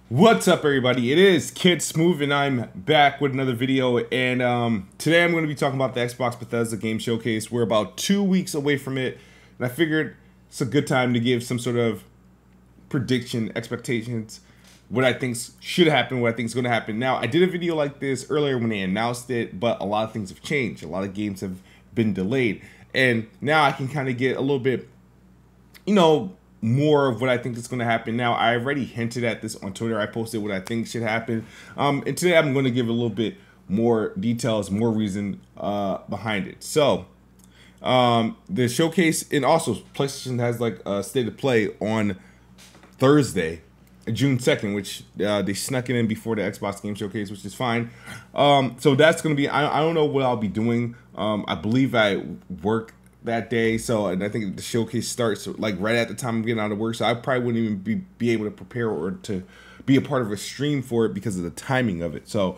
What's up, everybody? It is Kid Smooth, and I'm back with another video. And today I'm going to be talking about the Xbox Bethesda Game Showcase. We're about 2 weeks away from it, and I figured it's a good time to give some sort of prediction, expectations, what I think should happen, what I think is going to happen. Now, I did a video like this earlier when they announced it, but a lot of things have changed. A lot of games have been delayed, and now I can kind of get a little bit, more of what I think is going to happen. Now, I already hinted at this on Twitter. I posted what I think should happen. And today I'm going to give a little bit more details, more reason behind it. So, the showcase, and also PlayStation has like a state of play on Thursday, June 2nd, which they snuck it in before the Xbox Game Showcase, which is fine. So that's going to be, I don't know what I'll be doing. I believe I work that day, and I think the showcase starts like right at the time I'm getting out of work, so I probably wouldn't even be able to prepare or to be a part of a stream for it because of the timing of it. So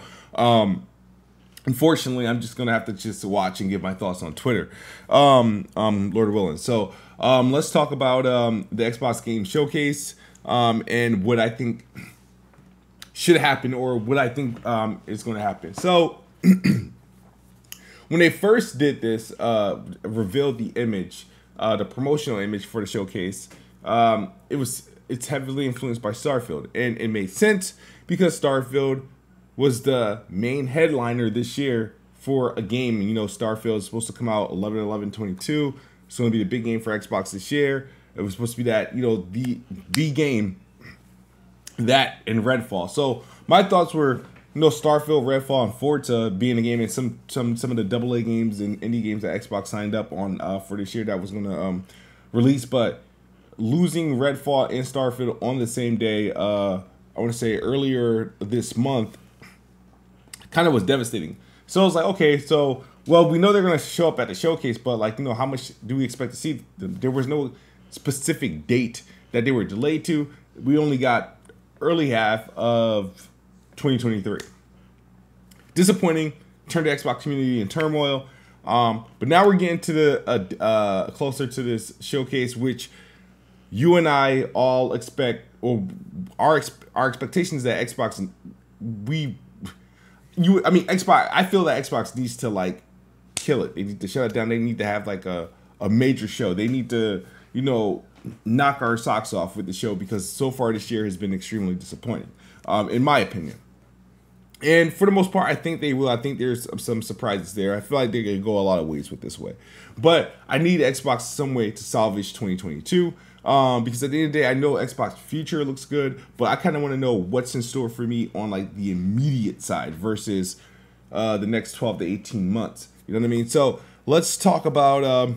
unfortunately, I'm just gonna have to just watch and give my thoughts on Twitter, Lord willing. So let's talk about the Xbox Game Showcase and what I think should happen, or what I think is going to happen. So when they first did this, revealed the image, the promotional image for the showcase, it's heavily influenced by Starfield, and it made sense because Starfield was the main headliner this year for a game. You know, Starfield is supposed to come out 11/11/22. It's going to be the big game for Xbox this year. It was supposed to be that, the game that in Redfall. So my thoughts were, Starfield, Redfall, and Forza being a game, and some of the AA games and indie games that Xbox signed up on for this year that was going to release. But losing Redfall and Starfield on the same day, I want to say earlier this month, kind of was devastating. So I was like, okay, so, well, we know they're going to show up at the showcase, but like, how much do we expect to see? There was no specific date that they were delayed to. We only got early half of 2023. Disappointing, turned the Xbox community in turmoil. But now we're getting to the closer to this showcase, which you and I all expect, or our expectations that Xbox, Xbox. I feel that Xbox needs to like kill it. They need to shut it down. They need to have like a major show. They need to, knock our socks off with the show, because so far this year has been extremely disappointing, in my opinion. And for the most part, I think they will. I think there's some surprises there. I feel like they're going to go a lot of ways with this way. But I need Xbox some way to salvage 2022. Because at the end of the day, I know Xbox future looks good, but I kind of want to know what's in store for me on like the immediate side versus the next 12 to 18 months. You know what I mean? So let's talk about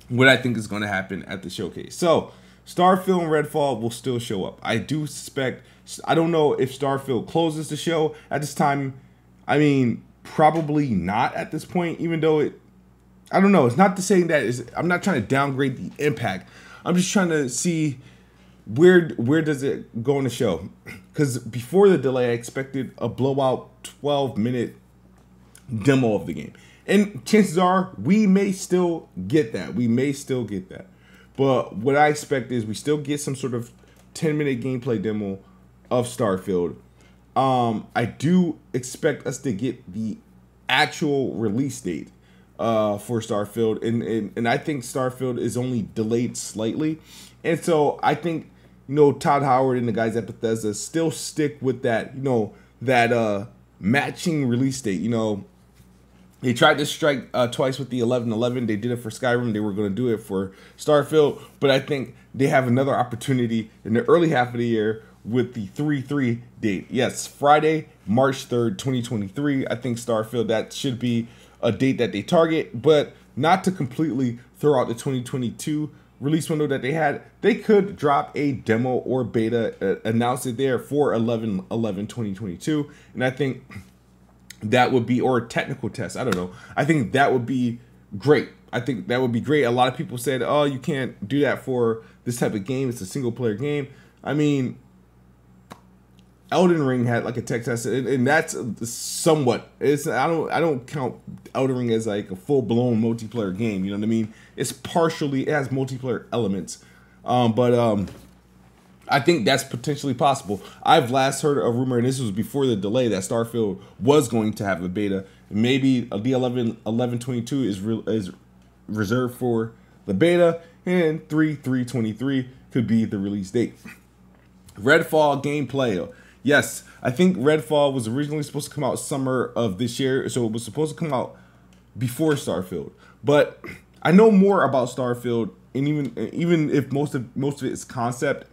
what I think is going to happen at the showcase. So Starfield and Redfall will still show up. I do suspect. I don't know if Starfield closes the show at this time. I mean, probably not at this point, even though I don't know. It's not to say that I'm not trying to downgrade the impact. I'm just trying to see where does it go in the show. Because before the delay, I expected a blowout 12-minute demo of the game. And chances are we may still get that. But what I expect is we still get some sort of 10-minute gameplay demo of Starfield. I do expect us to get the actual release date for Starfield, and I think Starfield is only delayed slightly, and so I think Todd Howard and the guys at Bethesda still stick with that that matching release date. They tried to strike twice with the 11/11. They did it for Skyrim. They were going to do it for Starfield, but I think they have another opportunity in the early half of the year with the 3/3 date. Yes, Friday, March 3rd, 2023. I think Starfield, that should be a date that they target, but not to completely throw out the 2022 release window that they had. They could drop a demo or beta, announce it there for 11/11/2022, and I think that would be, or a technical test, I don't know. I think that would be great. A lot of people said, oh, you can't do that for this type of game. It's a single player game. I mean, Elden Ring had like a tech test, and that's somewhat. I don't count Elden Ring as like a full blown multiplayer game. You know what I mean? It has multiplayer elements, but I think that's potentially possible. I've last heard a rumor, and this was before the delay, that Starfield was going to have a beta. Maybe the 11/22 is reserved for the beta, and 3/3/23 could be the release date. Redfall gameplay. Yes, I think Redfall was originally supposed to come out summer of this year, so it was supposed to come out before Starfield. But I know more about Starfield, and even if most of it is concept.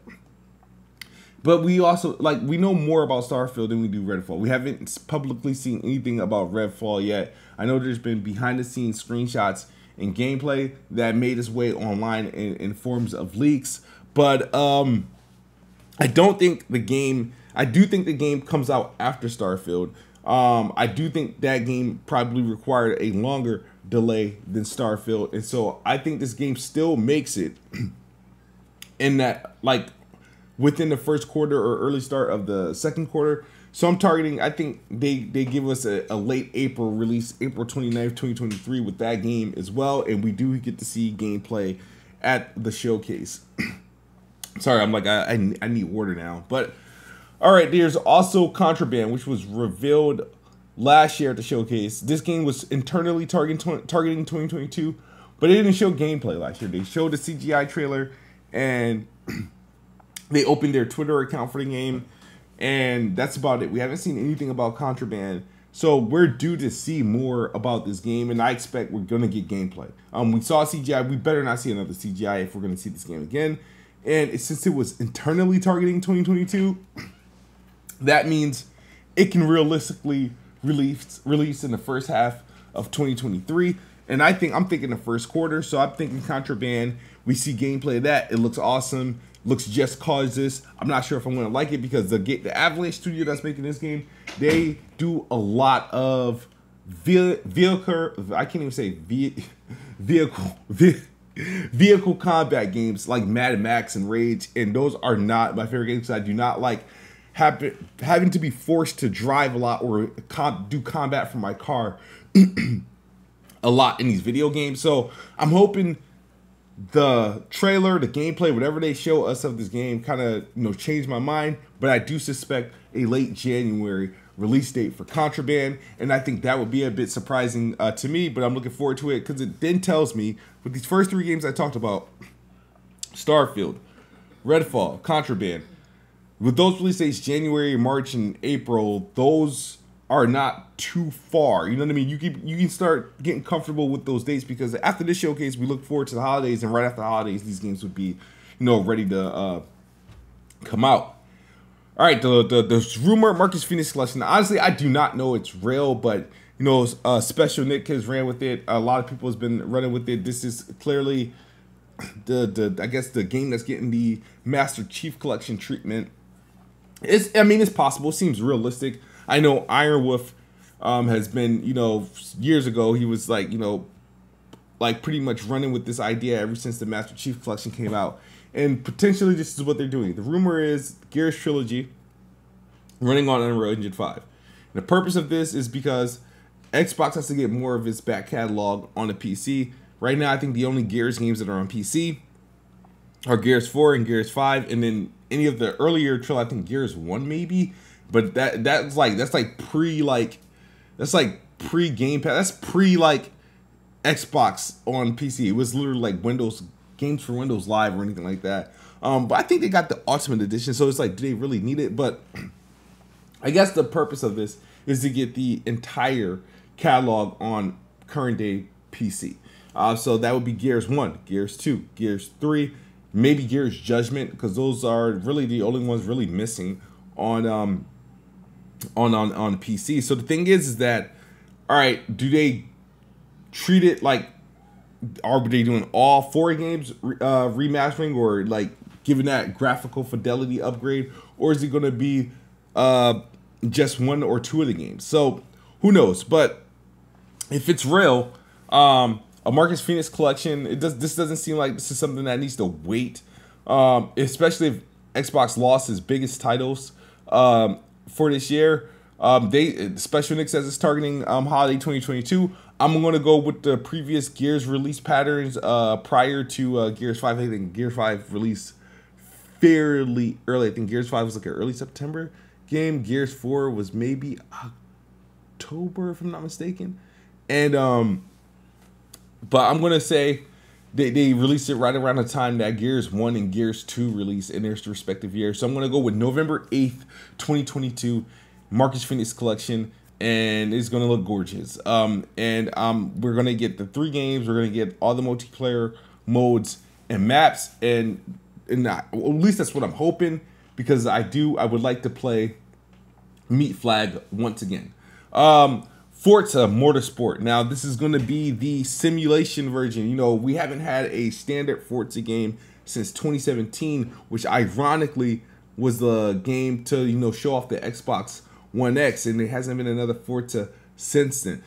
But we also, we know more about Starfield than we do Redfall. We haven't publicly seen anything about Redfall yet. I know there's been behind-the-scenes screenshots and gameplay that made its way online in forms of leaks. But I don't think the game... I do think the game comes out after Starfield. I do think that game probably required a longer delay than Starfield. And so I think this game still makes it in that, within the first quarter or early start of the second quarter. So I'm targeting, I think they give us a late April release, April 29th, 2023 with that game as well. And we do get to see gameplay at the showcase. Sorry, I'm I need water now. But all right, there's also Contraband, which was revealed last year at the showcase. This game was internally targeting 2022, but it didn't show gameplay last year. They showed a CGI trailer, and they opened their Twitter account for the game, and that's about it. We haven't seen anything about Contraband, so we're due to see more about this game, and I expect we're going to get gameplay. We saw CGI. We better not see another CGI if we're going to see this game again. And since it was internally targeting 2022, that means it can realistically release in the first half of 2023. And I'm thinking the first quarter, so I'm thinking Contraband. We see gameplay of that. It looks awesome. Looks Just Cause this. I'm not sure if I'm going to like it because the Avalanche studio that's making this game, they do a lot of vehicle combat games like Mad Max and Rage, and those are not my favorite games because I do not like having to be forced to drive a lot or do combat from my car a lot in these video games. So I'm hoping the trailer, the gameplay, whatever they show us of this game kind of changed my mind. But I do suspect a late January release date for Contraband, and I think that would be a bit surprising to me, but I'm looking forward to it because it then tells me with these first three games I talked about, Starfield, Redfall, Contraband, with those release dates January, March, and April, those are not too far. You know what I mean? You can start getting comfortable with those dates because after this showcase, we look forward to the holidays, and right after the holidays, these games would be, ready to come out. All right, the rumored Marcus Phoenix collection. Now, honestly, I do not know it's real, but Special Nick has ran with it. A lot of people has been running with it. This is clearly I guess the game that's getting the Master Chief Collection treatment. It's possible. It seems realistic. I know Iron Wolf has been, years ago, he was pretty much running with this idea ever since the Master Chief Collection came out. And potentially this is what they're doing. The rumor is Gears Trilogy running on Unreal Engine 5. And the purpose of this is because Xbox has to get more of its back catalog on the PC. Right now, I think the only Gears games that are on PC are Gears 4 and Gears 5, and then any of the earlier Trilogy, I think Gears 1 maybe. But that's pre Game Pass. That's pre Xbox on PC. It was literally Windows games for Windows Live or anything like that. But I think they got the Ultimate Edition, so it's do they really need it? But I guess the purpose of this is to get the entire catalog on current day PC. So that would be Gears 1, Gears 2, Gears 3, maybe Gears Judgment, because those are really the only ones really missing on PC. So the thing is that, all right, do they treat it are they doing all 4 games remastering or giving that graphical fidelity upgrade, or is it going to be just 1 or 2 of the games? So who knows? But if it's real, a Marcus Phoenix collection, this doesn't seem like this is something that needs to wait, especially if Xbox lost its biggest titles for this year. Special Nick says it's targeting holiday 2022. I'm going to go with the previous Gears release patterns prior to Gears 5. I think Gears 5 released fairly early. I think Gears 5 was like an early September game. Gears 4 was maybe October, if I'm not mistaken. And but I'm gonna say they released it right around the time that Gears 1 and Gears 2 released in their respective years. So I'm gonna go with November 8th, 2022, Marcus Phoenix Collection, and it's gonna look gorgeous. We're gonna get the 3 games. We're gonna get all the multiplayer modes and maps, and at least that's what I'm hoping, because I would like to play Meat Flag once again. Forza Motorsport. Now, this is going to be the simulation version. You know, we haven't had a standard Forza game since 2017, which ironically was the game to, you know, show off the Xbox One X, and there hasn't been another Forza since then.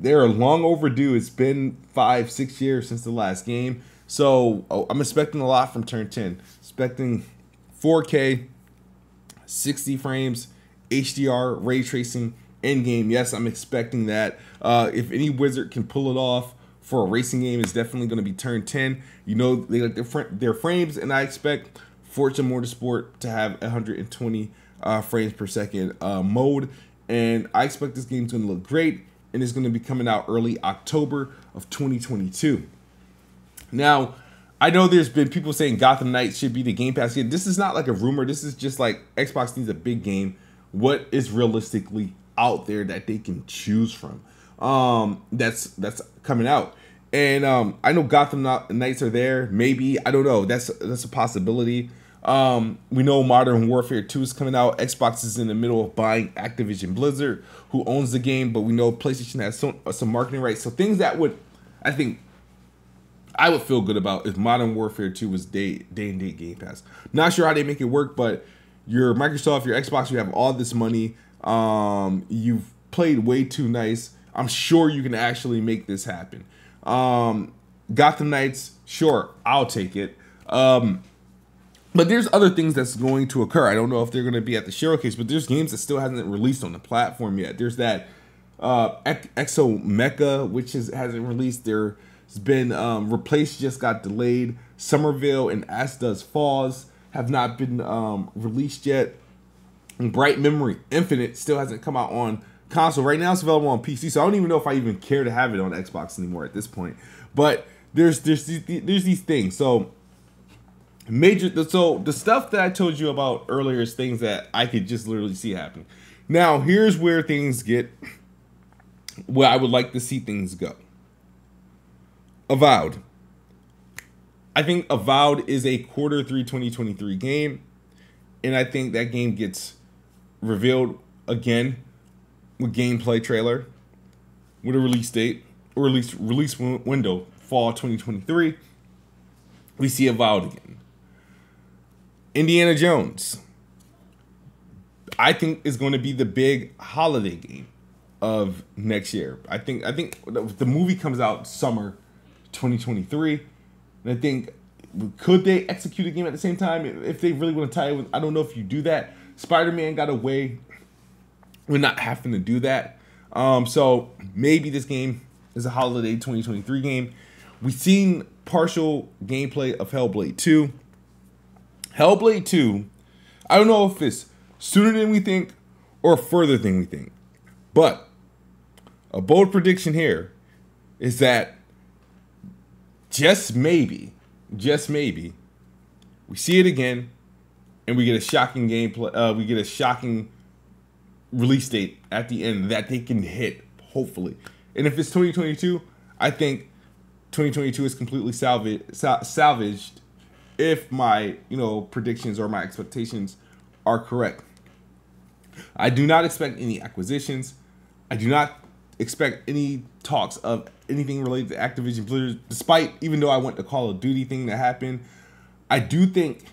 They're long overdue. It's been 5-6 years since the last game. So I'm expecting a lot from Turn 10. Expecting 4K, 60 frames, HDR, ray tracing, in-game. Yes, I'm expecting that. If any wizard can pull it off for a racing game, it's definitely going to be Turn 10. You know, they like their frames, and I expect Forza Motorsport to have 120 frames per second mode. And I expect this game's going to look great, and it's going to be coming out early October of 2022. Now, I know there's been people saying Gotham Knights should be the Game Pass game. This is not like a rumor. This is just like Xbox needs a big game. What is realistically out there that they can choose from? That's coming out. And I know Gotham Knights are there. Maybe, I don't know. That's a possibility. We know Modern Warfare 2 is coming out. Xbox is in the middle of buying Activision Blizzard, who owns the game, but we know PlayStation has some marketing rights. So things that I think I would feel good about if Modern Warfare 2 was day-and-date Game Pass. Not sure how they make it work, but your Microsoft, your Xbox, you have all this money. You've played way too nice. I'm sure you can actually make this happen. Gotham Knights, sure, I'll take it. But there's other things that's going to occur. I don't know if they're going to be at the showcase, but there's games that still hasn't released on the platform yet. There's that Exo Mecha, which hasn't released. There's been Replaced, just got delayed. Somerville and As Does Falls have not been released yet. And Bright Memory Infinite still hasn't come out on console. Right now it's available on PC, so I don't even know if I even care to have it on Xbox anymore at this point. But there's these things. So the stuff that I told you about earlier is things that I could just literally see happening. Now, here's where things get where I would like to see things go. Avowed. I think Avowed is a Q3 2023 game, and I think that game gets revealed again with gameplay trailer, with a release date, or release window, fall 2023. We see Avowed again. Indiana Jones, I think, is going to be the big holiday game of next year. I think the movie comes out summer 2023, and I think, could they execute a game at the same time if they really want to tie it with? I don't know if you do that. Spider-Man got away with not having to do that. So maybe this game is a holiday 2023 game. We've seen partial gameplay of Hellblade 2. Hellblade 2, I don't know if it's sooner than we think or further than we think. But a bold prediction here is that just maybe, we see it again and we get a shocking gameplay. We get a shocking release date at the end that they can hit, hopefully. And if it's 2022, I think 2022 is completely salvaged if my, predictions or my expectations are correct. I do not expect any acquisitions. I do not expect any talks of anything related to Activision Blizzard, despite, even though I want the Call of Duty thing to happen. I do think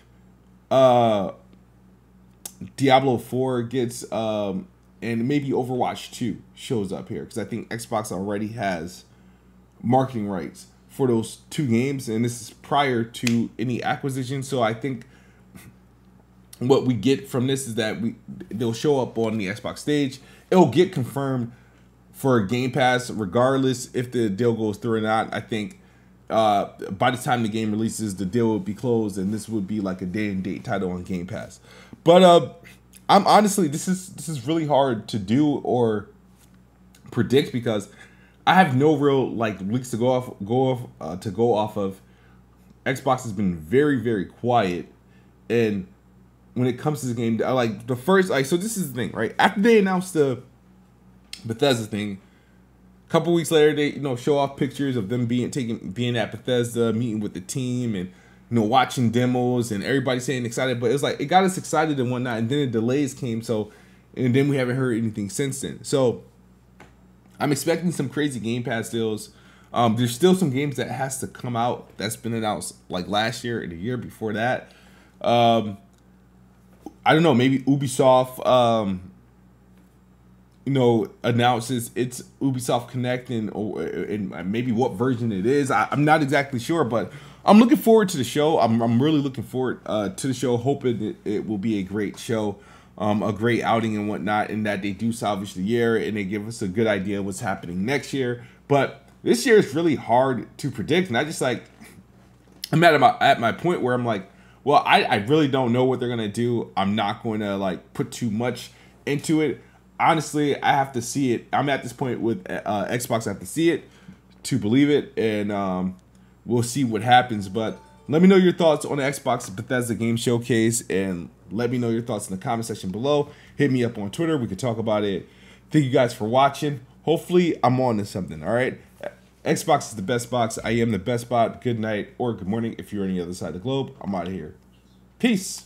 Diablo 4 gets, and maybe Overwatch 2 shows up here, because I think Xbox already has marketing rights for those 2 games, and this is prior to any acquisition. So I think what we get from this is that they'll show up on the Xbox stage. It'll get confirmed for Game Pass regardless if the deal goes through or not. I think by the time the game releases, the deal will be closed, and this would be like a day and date title on Game Pass. But I'm honestly, this is really hard to do or predict because I have no real like leaks to go off of. Xbox has been very, very quiet, and when it comes to the game, like the first, like, so this is the thing, right? After they announced the Bethesda thing, a couple weeks later, they show off pictures of them being at Bethesda, meeting with the team, and watching demos, and everybody saying excited. But it was like it got us excited and whatnot, and then the delays came, and then we haven't heard anything since then. So I'm expecting some crazy Game Pass deals. There's still some games that has to come out that's been announced like last year and the year before that. I don't know, maybe Ubisoft, announces its Ubisoft Connect and maybe what version it is. I'm not exactly sure, but I'm looking forward to the show. I'm really looking forward to the show, hoping it will be a great show, a great outing and whatnot, and that they do salvage the year and they give us a good idea of what's happening next year. But this year is really hard to predict, and I just I'm at my point where I'm like, well, I really don't know what they're gonna do. I'm not going to like put too much into it. Honestly, I have to see it. I'm at this point with Xbox. I have to see it to believe it, and we'll see what happens. But let me know your thoughts on the Xbox Bethesda Game Showcase, and let me know your thoughts in the comment section below. Hit me up on Twitter. We can talk about it. Thank you guys for watching. Hopefully, I'm on to something. All right. Xbox is the best box. I am the best bot. Good night or good morning if you're on the other side of the globe. I'm out of here. Peace.